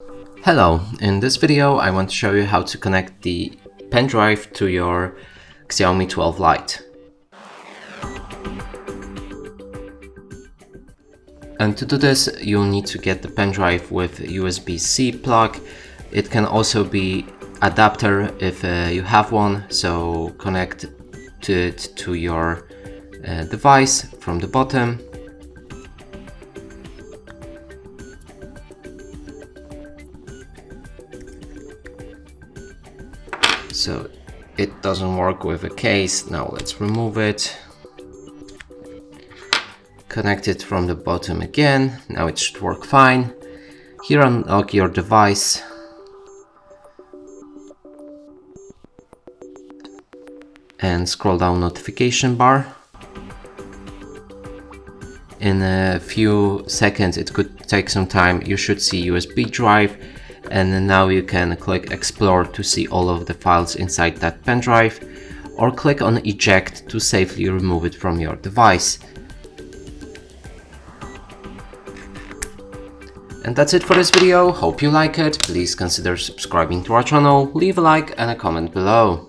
Hello, in this video I want to show you how to connect the pen drive to your Xiaomi 12 Lite. And to do this you'll need to get the pen drive with USB-C plug. It can also be adapter if you have one, so connect it to your device from the bottom. So it doesn't work with a case. Now let's remove it. Connect it from the bottom again. Now it should work fine. Here, unlock your device. And scroll down notification bar. In a few seconds, it could take some time, you should see USB drive. And now you can click explore to see all of the files inside that pen drive, or click on eject to safely remove it from your device. And that's it for this video. Hope you like it. Please consider subscribing to our channel, leave a like and a comment below.